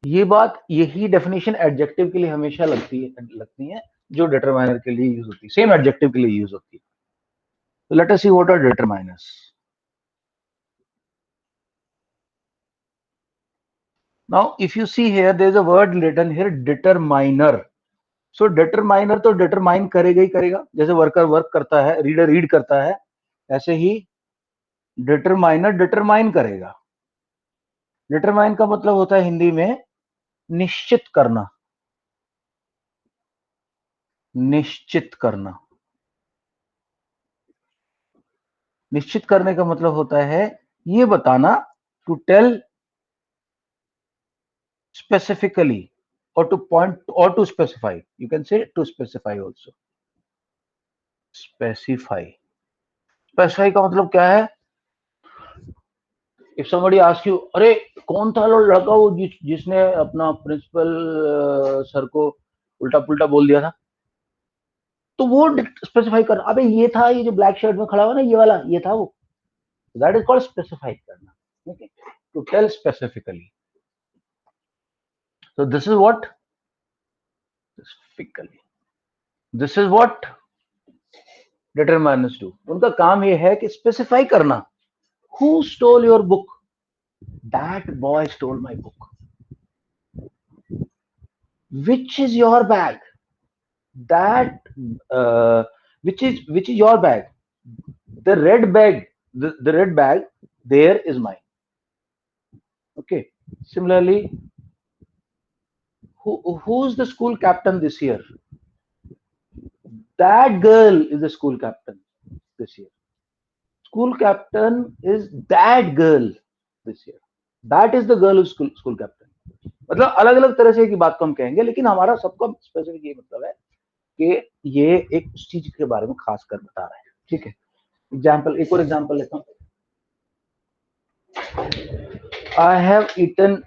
ये बात, यही डेफिनेशन एडजेक्टिव के लिए हमेशा लगती है जो डिटरमाइनर के लिए यूज होती है, सेम एडजेक्टिव के लिए यूज होती है. So let us see what are determiners. Now, if you see here, there is a word written here, determiner. So determiner तो determine करेगा ही करेगा, जैसे वर्कर वर्क करता है, रीडर रीड करता है, ऐसे ही determiner determine करेगा. determine का मतलब होता है हिंदी में निश्चित करना. निश्चित करना. निश्चित करने का मतलब होता है ये बताना, to tell specifically or to point or to specify. You can say to specify also. Specify. Specify का मतलब क्या है? If somebody asks you, अरे कौन था लड़का वो जिसने अपना प्रिंसिपल सर को उल्टा पुल्टा बोल दिया था, तो वो स्पेसिफाई कर, अबे ये था, ये जो ब्लैक शर्ट में खड़ा हुआ ना, ये वाला, ये था वो. दैट इज कॉल्ड स्पेसिफाई करना. Okay, to tell specifically. So this is what specifically. This is what determiners do. उनका काम ये है कि स्पेसिफाई करना. Who stole your book? That boy stole my book. Which is your bag? That which is your bag? The red bag. The red bag there is mine. Okay. Similarly, who's the school captain this year? That girl is the school captain this year. School captain is that girl this year. That is the girl who's school captain. मतलब अलग अलग तरह से की बात को हम कहेंगे, लेकिन हमारा सबका स्पेसिफिक ये मतलब है कि ये एक उस चीज के बारे में खास कर बता रहा है. ठीक है. एग्जाम्पल, एक और एग्जाम्पल लेता हूँ. I have eaten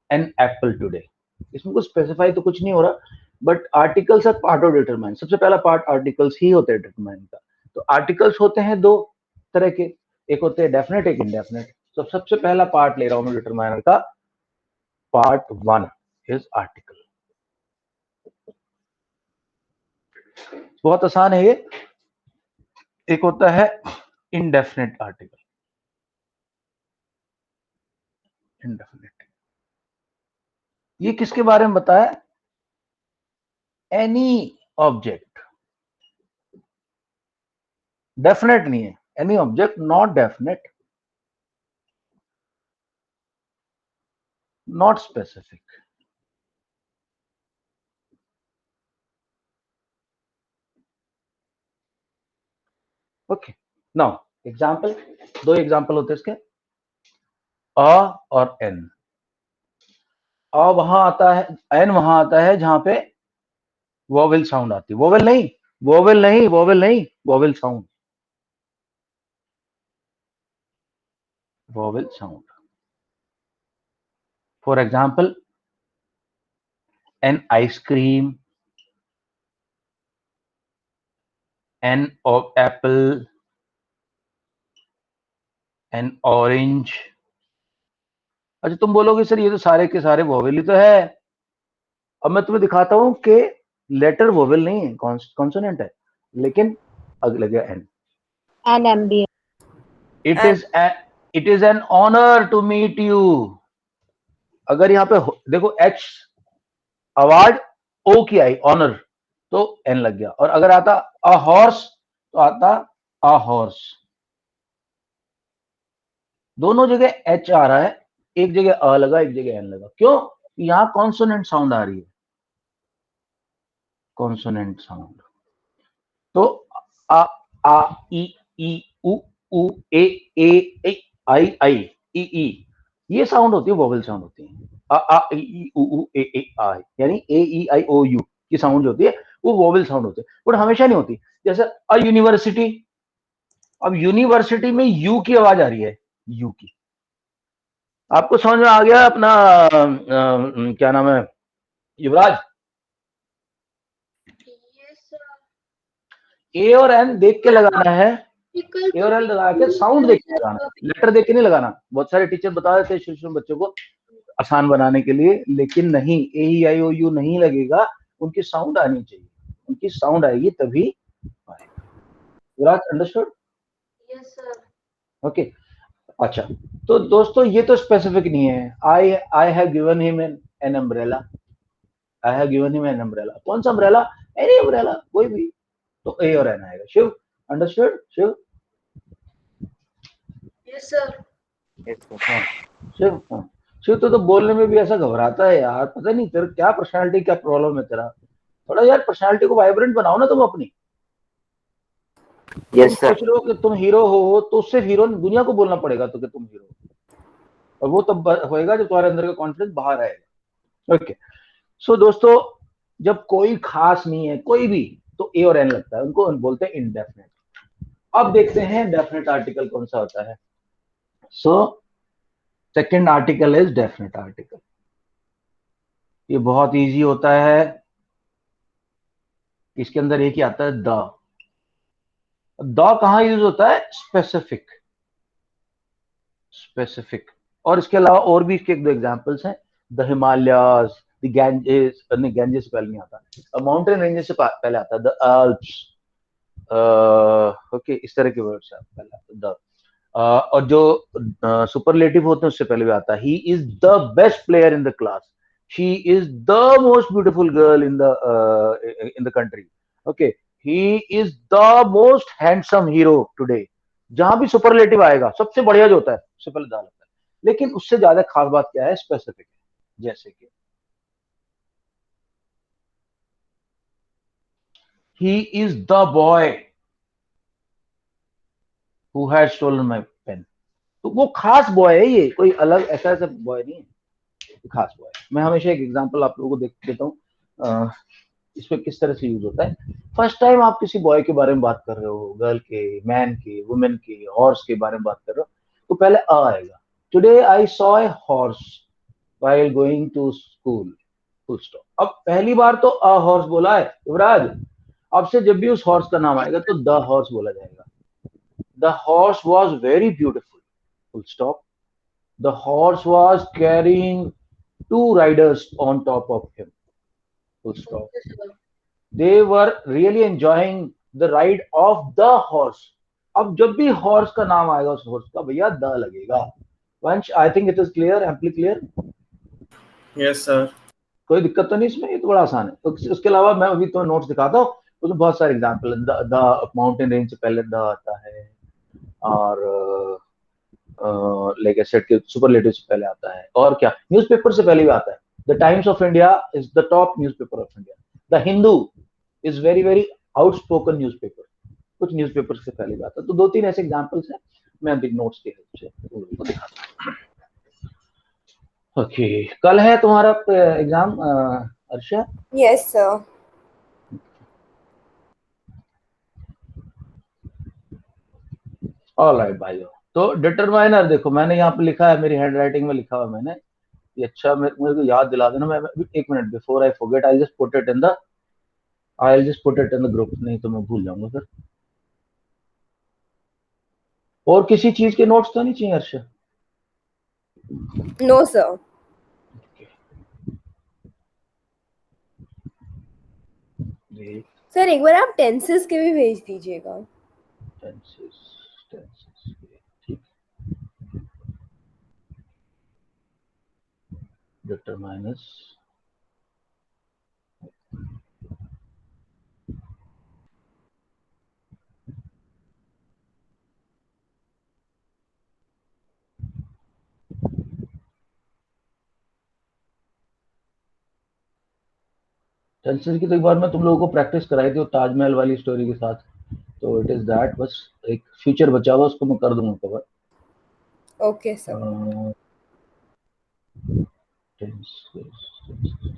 an apple today. इसमें कुछ स्पेसिफाई तो कुछ नहीं हो रहा, but articles are part of determine. सबसे पहला पार्ट आर्टिकल्स ही होते हैं डिटरमाइन का. तो आर्टिकल्स होते हैं दो तरह के, एक होते हैं डेफिनेट, एक इनडेफिनेट. तो सबसे पहला पार्ट ले रहा हूं मैं डिटरमाइनर का. Part 1 is article. बहुत आसान है ये. एक होता है इनडेफिनेट आर्टिकल. इनडेफिनेट ये किसके बारे में बताया? Any object. डेफिनेट नहीं है. Any object, not definite, not specific. Okay. Now example, दो एग्जाम्पल होते हैं इसके, अ और एन. अ वहां आता है, एन वहां आता है जहां पे वोवेल साउंड आती है. वोवेल नहीं, वोवेल नहीं, वोवेल नहीं, vowel sound. Vowel sound. For example, an ice cream, an apple, an orange. अच्छा, तुम बोलोगे सर ये तो सारे के सारे वोवेल ही तो है. अब मैं तुम्हें दिखाता हूं कि लेटर वोवेल नहीं है, कॉन्सोनेंट है, लेकिन अगले लगे an. NMB. It is an honour to meet you. अगर यहाँ पे देखो एच अवार्ड, ओ की आई ऑनर, तो एन लग गया. और अगर आता अ हॉर्स तो आता अ हॉर्स. दोनों जगह एच आ रहा है, एक जगह अ लगा, एक जगह एन लगा. क्यों? यहां कॉन्सोनेंट साउंड आ रही है. Consonant sound. तो आ आ ई उ उ ए ए आई आई ई ई, ये साउंड होती है, वोवेल साउंड होती है. आ ई उ ए आई, यानी ए ई आई ओ यू की साउंड जो होती है वो वोवेल साउंड होती है, बट हमेशा नहीं होती. जैसे अ यूनिवर्सिटी. अब यूनिवर्सिटी में यू की आवाज आ रही है, यू की. आपको समझ में आ गया अपना क्या नाम है युवराज? ए और एन देख के लगाना है. ए और एन लगा के साउंड देख के लगाना, लेटर देख के नहीं लगाना. बहुत सारे टीचर बता देते हैं शुरू शुरू बच्चों को, आसान बनाने के लिए, लेकिन नहीं, ए ई आई ओ यू नहीं लगेगा, उनकी साउंड आनी चाहिए, उनकी साउंड आएगी तभी आएगा। विराज, अंडरस्टूड? Yes sir. ओके, अच्छा, तो दोस्तों ये तो स्पेसिफिक नहीं है। I have given him an umbrella, I have given him an umbrella, कौन सा अम्ब्रेला? एनी अम्ब्रेला, कोई भी, तो ए और एन आएगा। Shiv, understood? Shiv? Yes sir. हाँ, शिव, हाँ, शिव तो बोलने में भी ऐसा घबराता है यार, पता नहीं तेरा क्या पर्सनालिटी, क्या प्रॉब्लम है तेरा। थोड़ा यार पर्सनालिटी को वाइब्रेंट बनाओ ना तुम अपनी। तुम यस सर। सोच रहे हो कि तुम हीरो हो, तो उससे हीरो दुनिया को बोलना पड़ेगा तो कि तुम हीरो हो, और वो तब होएगा जब तुम्हारे अंदर का कॉन्फिडेंस बाहर आएगा। ओके, सो दोस्तों, जब कोई खास नहीं है कोई भी, तो ए और एन लगता है, उनको बोलते हैं इनडेफिनेट। अब देखते हैं डेफिनेट आर्टिकल कौन सा होता है। So second article is definite article. ये बहुत इजी होता है, इसके अंदर एक ही आता है द कहां यूज होता है? Specific, specific. और इसके अलावा और भी इसके एक दो एग्जांपल्स हैं, द हिमालयाज, द गैंजेस, नहीं गैंजेस से पहले नहीं आता, माउंटेन रेंजेस से पहले आता है द अल्प्स, ओके, इस तरह के वर्ड्स है पहले आता है द। और जो सुपरलेटिव होते हैं उससे पहले भी आता है, he is the best player in the class, she is the most beautiful girl in the country, okay, he is the most handsome hero today. जहां भी सुपरलेटिव आएगा, सबसे बढ़िया जो होता है उससे पहले दा लगता है, लेकिन उससे ज्यादा खास बात क्या है? स्पेसिफिक है। जैसे कि he is the boy who had stolen my pen. तो वो खास बॉय है, ये कोई अलग ऐसा ऐसा बॉय नहीं है, खास बॉय। मैं हमेशा एक एग्जांपल आप लोगों को देख देता हूँ, इसमें किस तरह से यूज होता है। फर्स्ट टाइम आप किसी बॉय के बारे में बात कर रहे हो, गर्ल के, मैन के, वुमेन के, हॉर्स के बारे में बात कर रहे हो, तो पहले अ आएगा। Today I saw a horse while going to school, full stop. अब पहली बार तो अ हॉर्स बोला है युवराज, अब से जब भी उस हॉर्स का नाम आएगा तो द हॉर्स बोला जाएगा। The horse was very beautiful, full stop. The horse was carrying two riders on top of him, full stop. Okay sir. They were really enjoying the ride of the horse. अब जब भी horse का नाम आएगा उस horse का, भैया the लगेगा। वंश, I think it is clear, amply clear? Yes sir. कोई दिक्कत तो नहीं इसमें, ये तो बड़ा आसान है। तो उसके अलावा मैं अभी तो नोट्स दिखाता हूँ, उसमें बहुत सारे एग्जाम्पल है। द माउंटेन रेंज से पहले द आता है, और लाइक आई सेड के सुपरलेटिव से पहले आता है, और क्या, न्यूज़पेपर से पहले भी आता है। The times of India is the top newspaper of India. The Hindu is very very outspoken newspaper. कुछ न्यूज़पेपर से पहले भी आता है। तो दो तीन ऐसे एग्जांपल्स हैं, मैं बिग नोट्स के हेल्प से उनको दिखाता हूँ। ओके, कल है तुम्हारा exam Arsha? Yes sir. Alright भाइयों, तो डिटरमाइनर देखो मैंने यहाँ पे लिखा है, मेरी हैंडराइटिंग में लिखा हुआ मैंने ये। अच्छा, मेरे को याद दिला देना, मैं एक minute, before I forget, I just put it in the group, नहीं तो मैं भूल जाऊंगा फिर। और किसी चीज के नोट्स तो नहीं चाहिए अर्षा? No sir. सर एक बार आप टेंसेस के भी भेज दीजिएगा। टेंसेस, टेंसेस, ठीक, डिटरमाइनस, टेंसेस की तो एक बार मैं तुम लोगों को प्रैक्टिस कराई थी वो ताजमहल वाली स्टोरी के साथ, तो इट इज दैट, बस एक फ्यूचर बचा हुआ, उसको मैं कर दूंगा कवर। Okay sir. टेंसेस,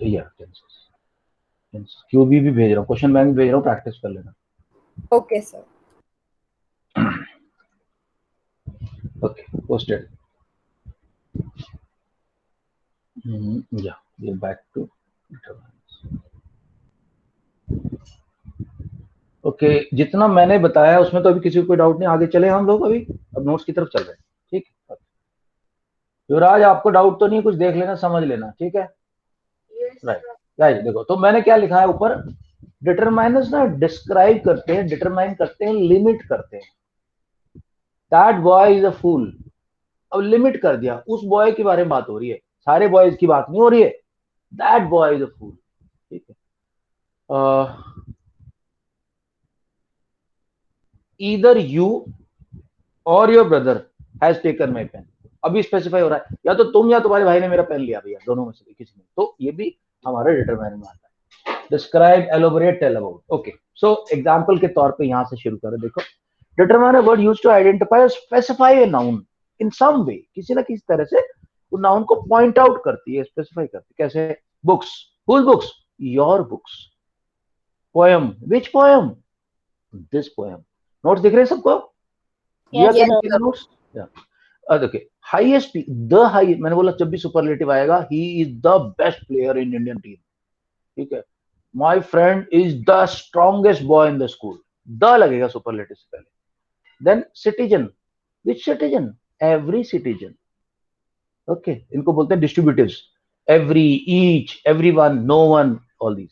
या टेंसेस, टेंसेस क्यूबी भी भेज रहा हूँ, क्वेश्चन बैंक भी भेज रहा हूँ, प्रैक्टिस कर लेना। Okay sir. Okay, posted. या ये बैक टू ओके, जितना मैंने बताया उसमें तो अभी किसी को कोई डाउट नहीं, आगे चले हम लोग अभी, अब नोट्स की तरफ चल रहे हैं, ठीक है। युवराज आपको डाउट तो नहीं, कुछ देख लेना समझ लेना, ठीक है। Yes, right sir. राइट, देखो तो मैंने क्या लिखा है ऊपर, डिटरमाइनर्स ना डिस्क्राइब करते हैं, डिटरमाइन करते हैं, लिमिट करते हैं। दैट बॉय इज अ फूल, अब लिमिट कर दिया, उस बॉय के बारे में बात हो रही है, सारे बॉयज की बात नहीं हो रही है। That boy is a fool, ठीक है। ईदर यू और your brother has taken my pen, अभी स्पेसिफाई हो रहा है या तो तुम या तुम्हारे भाई ने मेरा पेन लिया भैया, दोनों में से किसी ने, तो ये भी हमारे डिटरमाइनर में आता है। Describe, elaborate, tell about. Okay, so example के तौर पे यहां से शुरू करें। देखो, determiner word used to identify और specify a noun in some way, किसी ना किसी तरह से उस नाउन को पॉइंट आउट करती है, स्पेसिफाई करती है। कैसे? Books, whose books, your books. Poem, which poem, this poem. Notes दिख रहे हैं सबको? Yes, can sir. Take notes? देखिए, हाईएस्ट, द हाई, मैंने बोला जब भी सुपरलेटिव आएगा, he is the best player in Indian team, ठीक है। My friend is the strongest boy in the school, the लगेगा सुपरलेटिव से पहले। Then citizen, which citizen, every citizen, okay, इनको बोलते हैं distributives, every, each, every one, no one, all these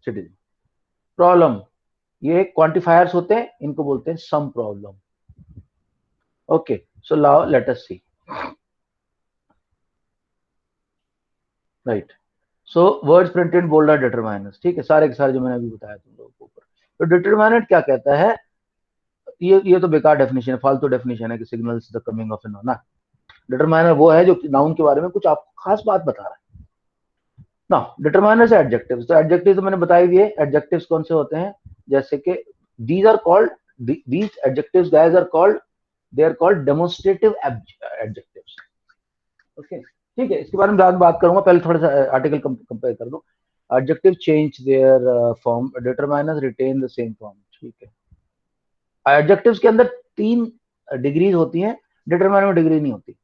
citizen. Problem, ये quantifiers होते हैं, इनको बोलते हैं some problem. Okay, so now let us see, right. So words printed bold are determiners, ठीक है, सारे के सारे जो मैंने अभी बताया तुम लोगों को ऊपर। तो डिटरमाइनर क्या कहता है, ये तो बेकार डेफिनेशन है, फालतू डेफिनेशन है कि signals the coming of a noun ना। डिटरमाइनर वो है जो नाउन के बारे में कुछ आपको खास बात बता रहा है ना। डिटरमाइनर से एडजेक्टिव्स, तो एडजेक्टिव्स तो मैंने बता ही दिए, एडजेक्टिव्स कौन से होते हैं, जैसे कि these are called, these adjectives guys are called, they are called demonstrative adjectives. Okay, ठीक है, इसके बारे में बाद में बात करूंगा, पहले थोड़ा सा आर्टिकल कंपेयर कर दो। Adjective change their form, determiners retain the same form, ठीक है। एडजेक्टिव्स के अंदर 3 डिग्रीज होती हैं, डिटरमाइनर में डिग्री नहीं होती।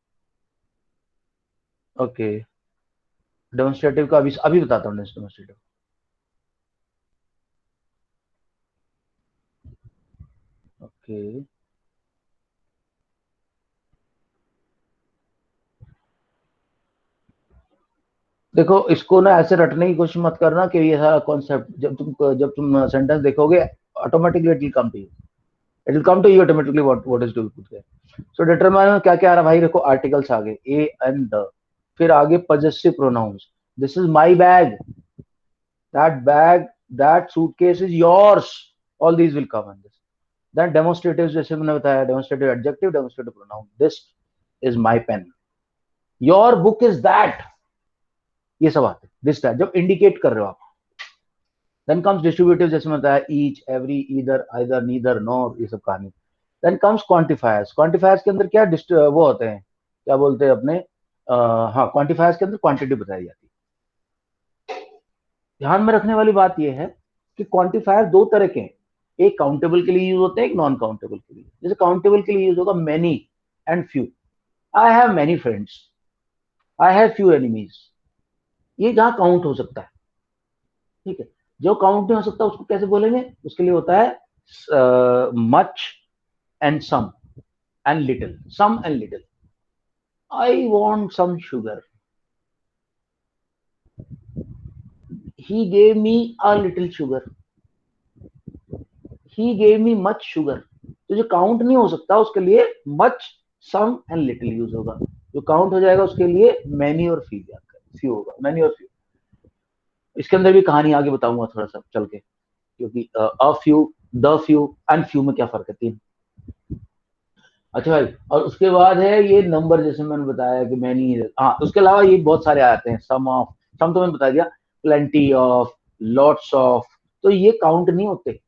ओके, डेमोन्स्ट्रेटिव का अभी अभी बताता हूँ डेमोन्स्ट्रेटिव। ओके, देखो इसको ना ऐसे रटने की कोशिश मत करना कि ये सारा कॉन्सेप्ट जब तुम सेंटेंस देखोगे, automatically it will come to you, it will come to you automatically what is to be put there. So determiner क्या क्या आ रहा है भाई, देखो आर्टिकल्स आगे ए एंड द, फिर आगे possessive pronouns, this is my bag, bag, that suitcase is yours, all these will come in this. Then demonstrative, जैसे मैंने बताया, demonstrative adjective, demonstrative pronoun, this is my pen, your book is that, ये सब आते हैं this that जब indicate कर रहे हो आप। देन कम्स डिस्ट्रीब्यूटिव, जैसे मैं बताया, each, every, either, either, neither, nor, ये सब कहानी। देन कम्स क्वांटिफायर्स, क्वांटिफायर्स के अंदर क्या वो होते हैं, क्या बोलते हैं अपने, हाँ, क्वांटिफायर्स के अंदर क्वांटिटी बताई जाती है। ध्यान में रखने वाली बात यह है कि क्वांटिफायर 2 तरह के हैं, एक काउंटेबल के लिए यूज होते हैं, एक नॉन काउंटेबल के लिए। जैसे काउंटेबल के लिए यूज होगा many and few, I have many friends, I have few enemies, ये जहां काउंट हो सकता है, ठीक है। जो काउंट नहीं हो सकता उसको कैसे बोलेंगे, उसके लिए होता है much and some and little, some and little. I want some sugar, he gave me a little sugar, he gave me much sugar. तो जो काउंट नहीं हो सकता उसके लिए much, some and little use होगा, जो काउंट हो जाएगा उसके लिए मैनी और फ्यू होगा, मैनी और फ्यू। इसके अंदर भी कहानी आगे बताऊंगा थोड़ा सा चल के, क्योंकि a few, the few and few में क्या फर्क है, 3। अच्छा भाई, और उसके बाद है ये नंबर, जैसे मैंने बताया कि मैनी, हाँ, उसके अलावा ये बहुत सारे आते हैं, सम ऑफ, सम तो मैंने बता दिया, प्लेंटी ऑफ, लॉट्स ऑफ, तो ये काउंट नहीं होते।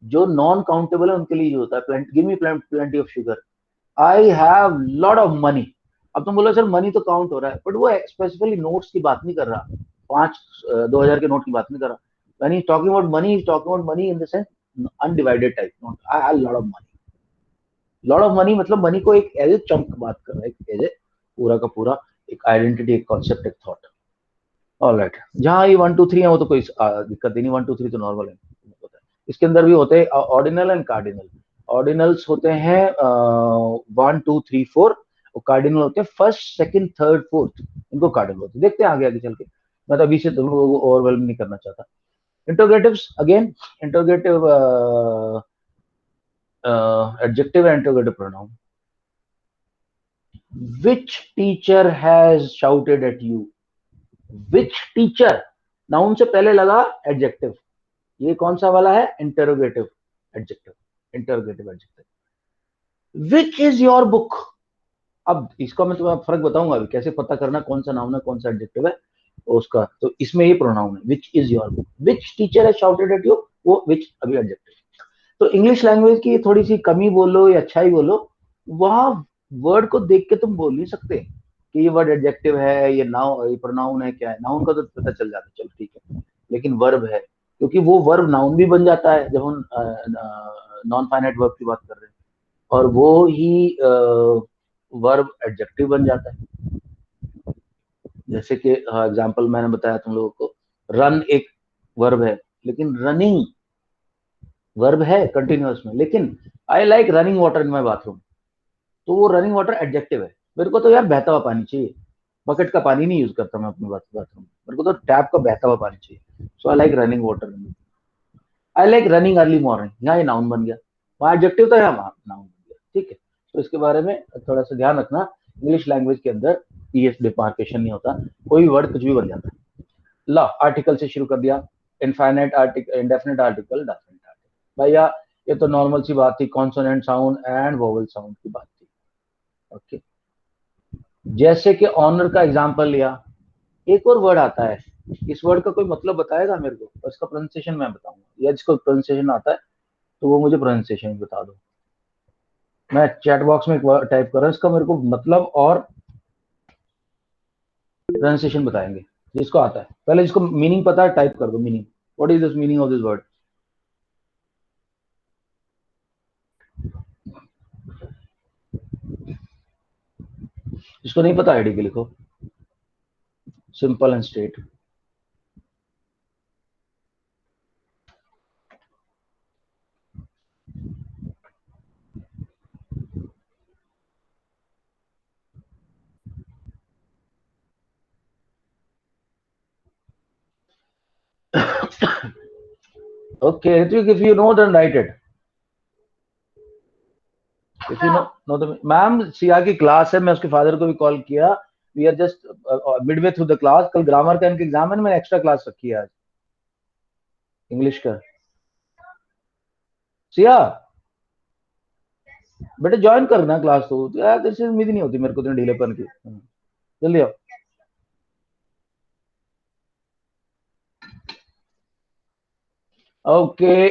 जो नॉन काउंटेबल है उनके लिए यूज होता है, give me plenty of sugar, I have lot of money. अब तुम बोलो सर मनी तो काउंट हो रहा है, बट वो स्पेसिफिकली नोट्स की बात नहीं कर रहा, 5 2000 के नोट की बात नहीं कर रहा। when he's talking about money, he's talking about money in the sense undivided type, not I have lot of money, lot of money, मतलब मनी को एक एज ए चंक बात कर रहा है, एज ए पूरा का पूरा एक आइडेंटिटी, एक कॉन्सेप्ट, एक थॉट। ऑलराइट, जहां ये 1 2 3 है वो तो कोई दिक्कत ही नहीं, 1 2 3 तो नॉर्मल है। इसके अंदर भी होते हैं ऑर्डिनल एंड कार्डिनल। ऑर्डिनल्स होते हैं 1 2 3 4, वो कार्डिनल होते हैं फर्स्ट, सेकंड, थर्ड, फोर्थ, इनको कार्डिनल होते हैं। देखते हैं आगे आगे चल के, मैं तो अभी से तुम लोगों को ओवरवेलम नहीं करना चाहता। Interrogatives again, interrogative adjective and interrogative pronoun. Which teacher has shouted at you? Which teacher, noun से पहले लगा एडजेक्टिव, ये कौन सा वाला है? Interrogative adjective, interrogative adjective. Which is your book? अब इसका मैं तुम्हें फर्क बताऊंगा अभी, कैसे पता करना कौन सा नाउन है कौन सा एडजेक्टिव है उसका। तो इसमें ये प्रोनाउन है, which is your book, which teacher has shouted at you, वो which अभी एडजेक्टिव। तो इंग्लिश लैंग्वेज की थोड़ी सी कमी बोलो या अच्छाई बोलो, वहां वर्ड को देख के तुम बोल नहीं सकते कि ये वर्ड एडजेक्टिव है, ये नाउन, ये प्रोनाउन है, क्या है। नाउन का तो पता चल जाता है, चलो ठीक है, लेकिन वर्ब है, क्योंकि वो वर्ब नाउन भी बन जाता है जब हम नॉन फाइनाइट वर्ब की बात कर रहे हैं, और वो ही वर्ब एडजेक्टिव बन जाता है। जैसे कि एग्जांपल मैंने बताया तुम लोगों को, रन एक वर्ब है, लेकिन रनिंग वर्ब है कंटिन्यूअस में, लेकिन आई like running water in my bathroom, तो वो रनिंग वाटर एडजेक्टिव है। मेरे को तो यार बहता हुआ पानी चाहिए, बकेट का पानी नहीं यूज करता मैं अपने बाथरूम, मेरे को तो टैप का बहता हुआ पानी चाहिए। So I like running water, I like running early morning, यहाँ ये नाउन बन गया, वहाँ एडजेक्टिव था, यहाँ नाउन बन गया, ठीक है। तो इसके बारे में थोड़ा सा ध्यान रखना, इंग्लिश लैंग्वेज के अंदर ये डिमार्केशन नहीं होता, कोई वर्ड कुछ भी बन जाता है। ला आर्टिकल से शुरू कर दिया, infinite article, indefinite article, definite article. भैया ये तो नॉर्मल सी बात थी, consonant sound and vowel sound की बात थी, ओके। जैसे कि ऑनर का एग्जांपल लिया, एक और वर्ड आता है, इस वर्ड का कोई मतलब बताएगा मेरे को, और इसका प्रोनाउंसिएशन मैं बताऊंगा, या जिसको प्रोनाउंसिएशन आता है तो वो मुझे प्रोनाउंसिएशन बता दो। मैं चैट बॉक्स में एक वर्ड टाइप कर रहा हूँ, इसका मेरे को मतलब और प्रोनाउंसिएशन बताएंगे जिसको आता है। पहले जिसको मीनिंग पता है टाइप कर दो, meaning, what is this meaning of this word. जिसको नहीं पता आईडी के लिखो, simple and straight. Okay, Ritvik, if you know, then write it. If you know the ma'am Siya की क्लास है, मैं उसके फादर को भी कॉल किया, we are just midway through the class. कल ग्रामर का इनके एग्जाम है, मैंने एक्स्ट्रा क्लास रखी है आज इंग्लिश का। सिया बेटे ज्वाइन करना क्लास, तो यार तेरे से उम्मीद नहीं होती मेरे को इतने ढीलेपन की, जल्दी आओ। ओके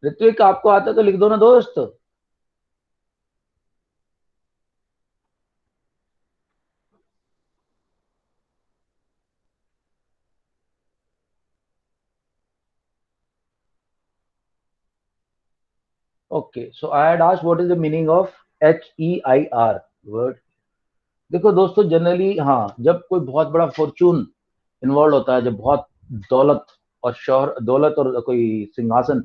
ऋत्विक, आपको आता तो लिख दो ना दोस्त। Okay, so I had asked what is the meaning of HEIR word. देखो दोस्तों, जनरली हाँ, जब कोई बहुत बड़ा फॉर्चून इन्वॉल्व होता है, जब बहुत दौलत और शोहर, दौलत और कोई सिंहासन,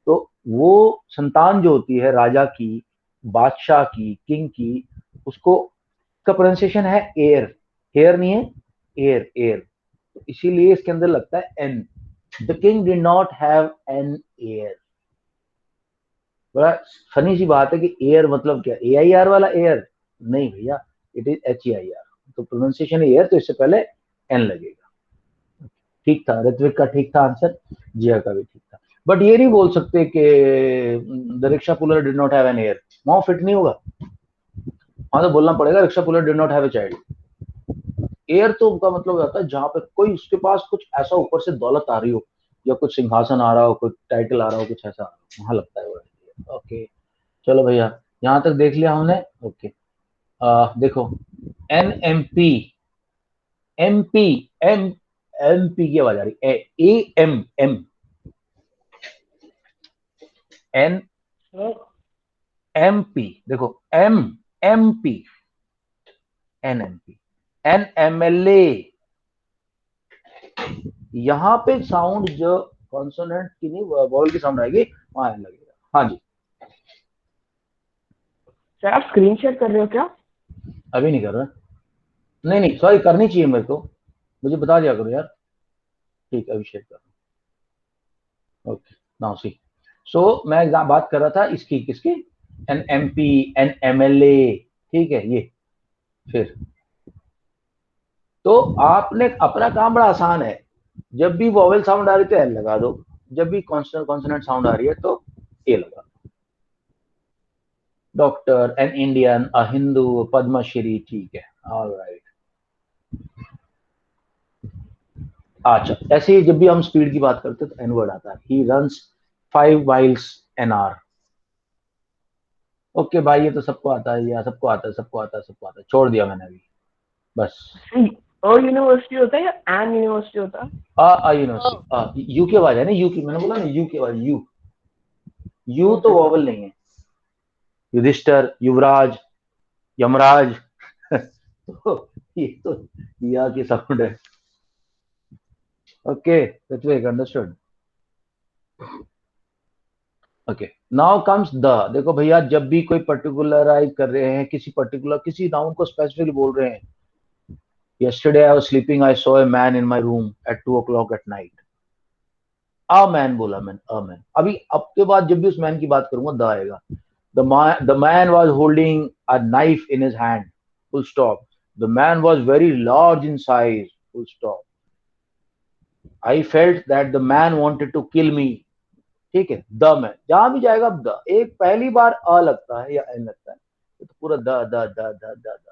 तो वो संतान जो होती है राजा की, बादशाह की, किंग की, उसको का प्रोनाउंसिएशन है एयर, हेयर नहीं है, एयर, एयर। तो इसीलिए इसके अंदर लगता है an. The king did not have an heir. बड़ा फनी सी बात है कि एयर मतलब क्या, AIR वाला एयर नहीं भैया, इट इज HEIR। तो प्रोनाउंसिएशन एयर, तो इससे पहले एन लगेगा। ठीक था, ऋत्विक का ठीक था आंसर, जिया का भी ठीक था। बट ये नहीं बोल सकते कि the rickshaw puller did not have an air, वहां फिट नहीं होगा, वहां तो बोलना पड़ेगा rickshaw puller did not have a child. Air तो उनका मतलब होता है जहां पे कोई उसके पास कुछ ऐसा ऊपर से दौलत आ रही हो, या कुछ सिंहासन आ रहा हो, कुछ टाइटल आ रहा हो, कुछ ऐसा आ रहा हो, वहां लगता है वो। ओके चलो भैया, यहाँ तक देख लिया हमने। ओके देखो, NMP, MP, MP की आवाज आ रही, AM, NMP, देखो MP, NMP, NMLA। यहाँ पे साउंड जो कॉन्सोनेंट की नहीं, वॉवल की साउंड आएगी, वहां लगेगा। हाँ जी सर आप स्क्रीन शेयर कर रहे हो क्या? अभी नहीं कर रहा। नहीं नहीं सॉरी, करनी चाहिए मेरे को, मुझे बता दिया करो यार। ठीक है, अभी शेयर कर। Okay, now see. सो मैं बात कर रहा था इसकी, किसकी, एन एमपी, एन एमएलए, ठीक है ये। फिर तो आपने अपना काम बड़ा आसान है, जब भी वॉवेल साउंड आ रही है तो एल लगा दो, जब भी कॉन्सोनेंट कॉन्सोनेंट साउंड आ रही है तो ए लगा दो। डॉक्टर, एन इंडियन, अ हिंदू, पद्मश्री, ठीक है, ऑलराइट। अच्छा, ऐसे ही जब भी हम स्पीड की बात करते हैं तो एन वर्ड आता है, he runs 5 miles an hour। Okay भाई, ये तो सबको आता है, या सबको आता है, सबको आता है, सबको आता है, छोड़ दिया मैंने अभी, बस। ओ यूनिवर्सिटी होता है या एन यूनिवर्सिटी होता है? आ यूनिवर्सिटी, यू की आवाज है ना, यू की, मैंने बोला ना यू की आवाज, यू, यू तो वॉवल नहीं है। युधिष्ठर, युवराज, यमराज तो ये तो या की साउंड है। Okay, Ritvik, understood. Okay, now comes the. देखो भैया, जब भी कोई पर्टिकुलराइज कर रहे हैं किसी पर्टिकुलर, किसी नाउन को स्पेसिफिकली बोल रहे हैं, yesterday I was sleeping, I saw a man in my room at 2 o'clock at night। A man बोला मैंने, अ मैन। अभी अब के बाद जब भी उस मैन की बात करूंगा द आएगा। The man was holding a knife in his hand, full stop. The man was very large in size, full stop. I felt that the man wanted to kill me, ठीक है। The man जहां भी जाएगा, अब the, एक पहली बार अ लगता है या एन लगता है तो पूरा the the the the the the,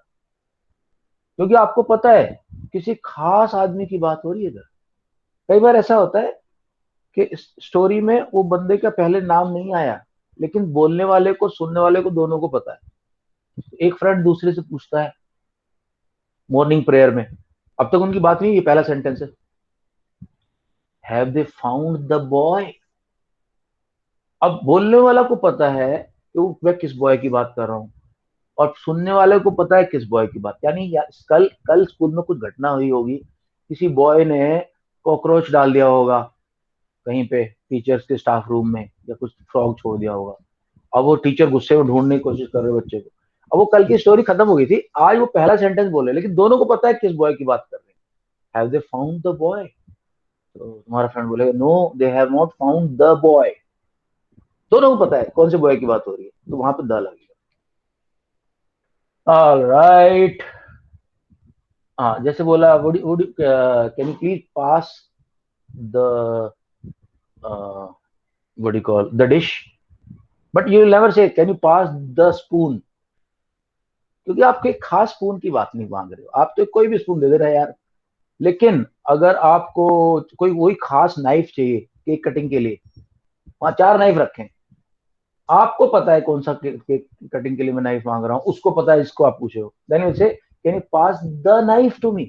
क्योंकि आपको पता है किसी खास आदमी की बात हो रही है इधर। कई बार ऐसा होता है कि स्टोरी में वो बंदे का पहले नाम नहीं आया, लेकिन बोलने वाले को, सुनने वाले को, दोनों को पता है। एक फ्रेंड दूसरे से पूछता है मॉर्निंग प्रेयर में, अब तक उनकी बात नहीं, ये पहला सेंटेंस है, have they found the boy. अब बोलने वाला को पता है कि मैं किस बॉय की बात कर रहा हूँ, और सुनने वाले को पता है किस बॉय की बात, यानी कल कल स्कूल में कुछ घटना हुई होगी, किसी बॉय ने कॉकरोच डाल दिया होगा कहीं पे टीचर्स के स्टाफ रूम में, या कुछ फ्रॉग छोड़ दिया होगा। अब वो टीचर गुस्से में ढूंढने की कोशिश कर रहे बच्चे को। अब वो कल की स्टोरी खत्म हो गई थी, आज वो पहला सेंटेंस बोले, लेकिन दोनों को पता है किस बॉय की बात कर रहे हैं। Have they found the boy? तो तुम्हारा फ्रेंड बोलेगा no, they have not found the boy. दोनों को पता है कौन से बॉय की बात हो रही है, तो वहां पे द लगेगा। ऑलराइट। हाँ, जैसे बोला, would can you please pass the what do you call the dish, but you will never say can you pass the spoon, क्योंकि आप एक खास स्पून की बात नहीं मांग रहे हो, आप तो कोई भी स्पून दे दे रहे हैं यार। लेकिन अगर आपको कोई वही खास नाइफ चाहिए केक कटिंग के लिए, वहां 4 नाइफ रखे हैं, आपको पता है कौन सा केक कटिंग के लिए मैं नाइफ मांग रहा हूँ, उसको पता है, इसको आप पूछे हो, then you say can you pass the knife to me.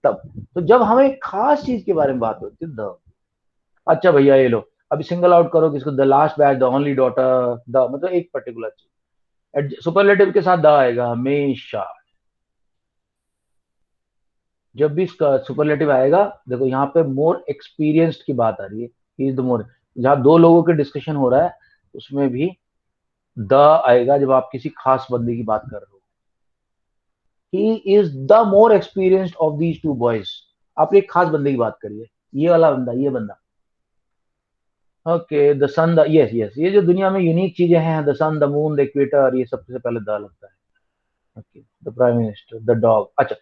तब तो जब हमें खास चीज के बारे में बात होती है द। अच्छा भैया ये लो, अभी सिंगल आउट करो किसको, the last batch, the only daughter, the मतलब एक पर्टिकुलर चीज, सुपरलेटिव के साथ द आएगा हमेशा। जब भी सुपरलेटिव आएगा, देखो यहाँ पे मोर एक्सपीरियंस्ड की बात आ रही है, ही इज द मोर, जहाँ दो लोगों के डिस्कशन हो रहा है उसमें भी द आएगा, जब आप किसी खास बंदे की बात कर रहे हो। ही is the more experienced of these 2 boys. आप एक खास बंदे की बात करिए, ये वाला बंदा, ये बंदा। Okay, the sun, the, yes yes, ये जो दुनिया में यूनिक चीजें हैं, the sun, the moon, the equator, ये सबसे पहले द लगता है। Okay, the prime minister, the dog. अच्छा,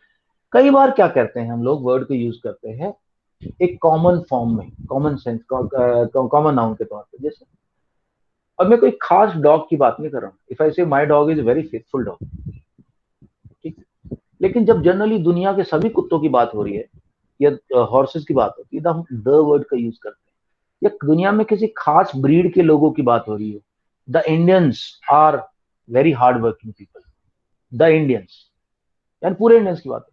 कई बार क्या करते हैं हम लोग, वर्ड को यूज करते हैं एक कॉमन फॉर्म में, कॉमन सेंस, कॉमन नाउन के तौर पे। जैसे अब मैं कोई खास डॉग की बात नहीं कर रहा हूँ, इफ आई से my dog is a very faithful dog, ठीक। लेकिन जब जनरली दुनिया के सभी कुत्तों की बात हो रही है, या हॉर्सेस की बात होती है, तो हम द वर्ड का यूज करते हैं। या दुनिया में किसी खास ब्रीड के लोगों की बात हो रही है, the Indians are very hard working people, the Indians, यानी पूरे इंडियंस की बात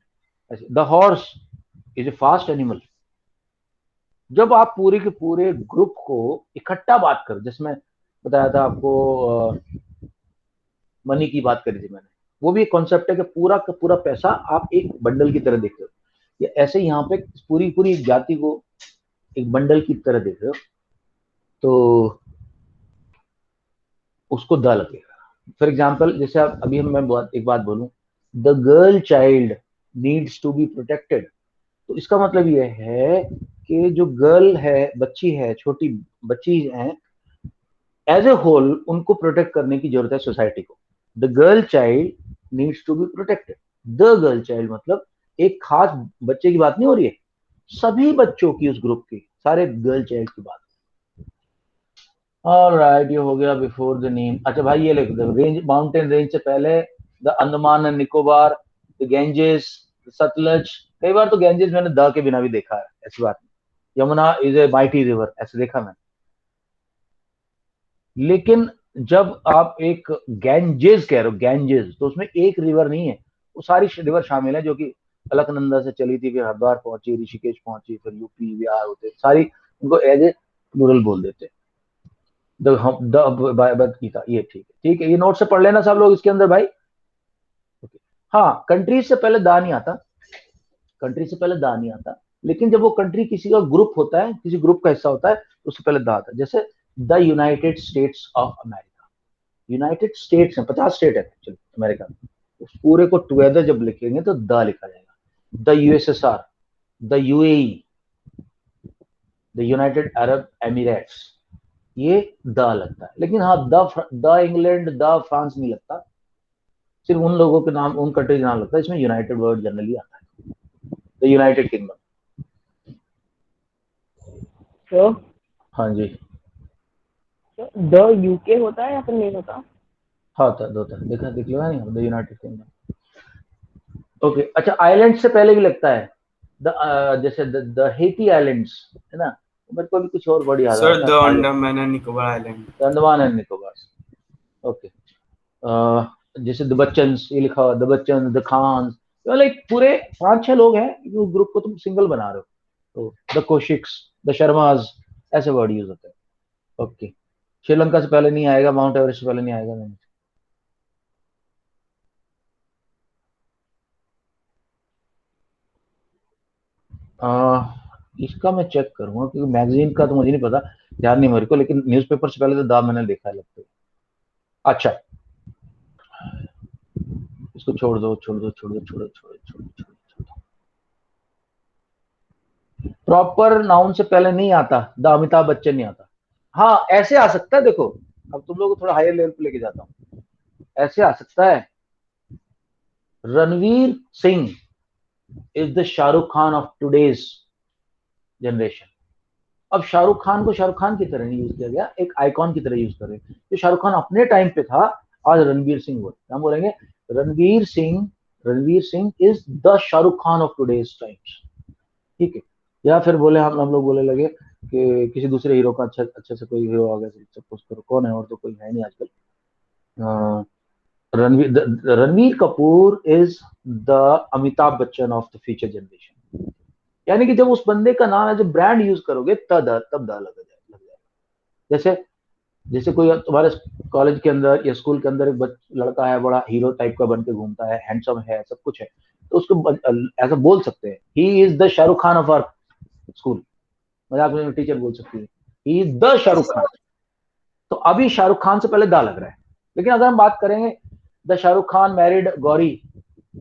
है। The horse is a fast animal. जब आप पूरे के पूरे ग्रुप को इकट्ठा बात करो, जिसमें बताया था आपको, मनी की बात करी थी मैंने, वो भी एक कॉन्सेप्ट है कि पूरा का पूरा पैसा आप एक बंडल की तरह देख रहे हो, या ऐसे यहाँ पे पूरी पूरी जाति को एक बंडल की तरह देख रहे हो, तो उसको द लगेगा। फॉर एग्जाम्पल, जैसे आप अभी मैं एक बात बोलूं, the girl child needs to be protected. तो इसका मतलब यह है कि जो गर्ल है, बच्ची है, छोटी बच्ची है, एज ए होल उनको प्रोटेक्ट करने की जरूरत है सोसाइटी को। The girl child needs to be protected. The girl child मतलब एक खास बच्चे की बात नहीं हो रही है, सभी बच्चों की, उस ग्रुप की, सारे गर्ल चाइल्ड की बात। ऑलराइट, ये हो गया बिफोर द नेम। अच्छा भाई ये लिख दो, रेंज, माउंटेन रेंज से पहले the Andaman and Nicobar, the Ganges, Sutlej. कई बार तो गेंजेस मैंने द के बिना भी देखा है, ऐसी बात नहीं। Yamuna is a mighty river, ऐसे देखा मैंने। लेकिन जब आप एक गैंजेस कह रहे हो, गैंजेस, तो उसमें एक रिवर नहीं है, वो सारी रिवर शामिल है जो कि अलकनंदा से चली थी, फिर हरिद्वार पहुंची, ऋषिकेश पहुंची, फिर यूपी बिहार होते, सारी उनको एज ए प्लूरल बोल देते। भगवत गीता, ये ठीक है, ठीक है, ये नोट से पढ़ लेना सब लोग इसके अंदर भाई। हाँ, कंट्री से पहले दा नहीं आता, कंट्री से पहले दा नहीं आता, लेकिन जब वो कंट्री किसी का ग्रुप होता है, किसी ग्रुप का हिस्सा होता है, तो उससे पहले दा आता है। जैसे the United states of America, United states है, 50 स्टेट है एक्चुअली अमेरिका में, उस पूरे को टुगेदर जब लिखेंगे तो द लिखा जाएगा। The USSR, the UAE, the United Arab Emirates, ये द लगता है। लेकिन हाँ, द इंग्लैंड, द फ्रांस नहीं लगता, सिर्फ उन लोगों के नाम, उन कंट्री के नाम लगता है, इसमें यूनाइटेड वर्ड जनरली आता है, द यूनाइटेड किंगडम। So, हाँ जी, द यूके होता है या फिर नहीं होता? हाँ होता है, देखा, देख लो नहीं, द यूनाइटेड किंगडम। ओके, अच्छा, आइलैंड से पहले भी लगता है जैसे द हेटी आइलैंड्स है ना, मेरे को भी कुछ और वर्ड याद आ Sir, रहा the था, Andaman and Nicobar Island. Andaman and Nicobar. Okay, जैसे द बच्चन्स, ये लिखा हुआ, the Bachchan, the Khan, like पूरे 5-6 लोग हैं, उस ग्रुप को तुम सिंगल बना रहे हो, तो द कोशिक्स, द शर्माज, ऐसे वर्ड यूज होते हैं। ओके, श्रीलंका से पहले नहीं आएगा, माउंट एवरेस्ट से पहले नहीं आएगा। इसका मैं चेक करूंगा, क्योंकि मैगजीन का तो मुझे नहीं पता, ध्यान नहीं मेरे को, लेकिन न्यूज़पेपर से पहले तो दा मैंने देखा है लगता है। अच्छा, इसको छोड़ दो, छोड़ दो, छोड़ दो, छोड़ दो, छोड़ दो, छोड़ दो, छोड़ दो। प्रॉपर नाउन से पहले नहीं आता, द अमिताभ बच्चन नहीं आता। हाँ, ऐसे आ सकता है, देखो अब तुम लोग को थोड़ा हायर लेवल पे लेके जाता हूँ, ऐसे आ सकता है, Ranveer Singh is the Shahrukh Khan of today's generation. अब शाहरुख खान को शाहरुख खान की तरह नहीं यूज किया गया, एक आइकॉन की तरह यूज कर रहे हैं। जो शाहरुख खान अपने टाइम पे था, आज रणवीर सिंह बोले, हम बोलेंगे Ranveer Singh is the Shahrukh Khan of today's times, ठीक है। या फिर बोले, हम लोग बोले लगे कि किसी दूसरे हीरो का अच्छे से कोई हीरो आ गया, सपोज करो, कौन है, और तो कोई है नहीं आजकल। Ranveer Kapoor is the Amitabh Bachchan of the future generation. यानी कि जब उस बंदे का नाम एज ए ब्रांड यूज करोगे तब दा लग जाएगा। जैसे जैसे कोई तुम्हारे कॉलेज के अंदर या स्कूल के अंदर एक लड़का है, बड़ा हीरो टाइप का बन के घूमता है, हैंडसम है, सब कुछ है, तो उसको ऐसा बोल सकते हैं, he is the Shahrukh Khan of our school, मजाक में टीचर बोल सकती है, he is the Shahrukh Khan. तो अभी शाहरुख खान से पहले दा लग रहा है। लेकिन अगर हम बात करेंगे द शाहरुख खान मैरिड गौरी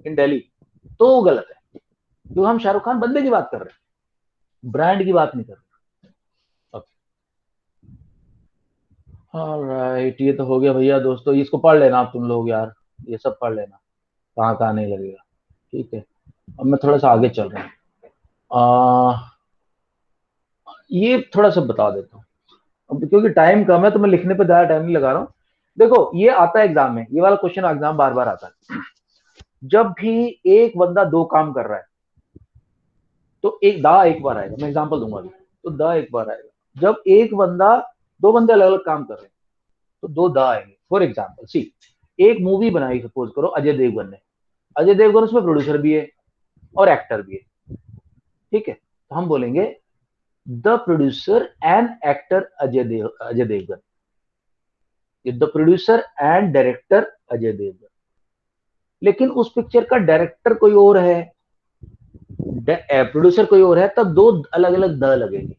इन दिल्ली, तो वो गलत है, क्योंकि हम शाहरुख खान बंदे की बात कर रहे हैं, ब्रांड की बात नहीं कर रहे। ऑलराइट, ये तो हो गया भैया दोस्तों, इसको पढ़ लेना आप तुम लोग यार, ये सब पढ़ लेना, कहाँ कहाँ नहीं लगेगा, ठीक है। अब मैं थोड़ा सा आगे चल रहा हूँ, ये थोड़ा सा बता देता हूँ, अब क्योंकि टाइम कम है तो मैं लिखने पे ज्यादा टाइम नहीं लगा रहा हूँ। देखो, ये आता है एग्जाम में, ये वाला क्वेश्चन एग्जाम बार बार आता है। जब भी एक बंदा दो काम कर रहा है, तो एक दा एक बार आएगा, मैं एग्जांपल दूंगा अभी, तो दा एक बार आएगा। जब एक बंदा, दो बंदे अलग अलग काम कर रहे हैं, तो दो दा आएंगे। फॉर एग्जाम्पल सी, एक मूवी बनाई सपोज करो अजय देवगन ने, अजय देवगन उसमें प्रोड्यूसर भी है और एक्टर भी है, ठीक है। तो हम बोलेंगे the producer and actor Ajay Devgan, the producer and director Ajay Devgan. लेकिन उस पिक्चर का डायरेक्टर कोई और है, प्रोड्यूसर कोई और है, तब दो अलग अलग द लगेंगे।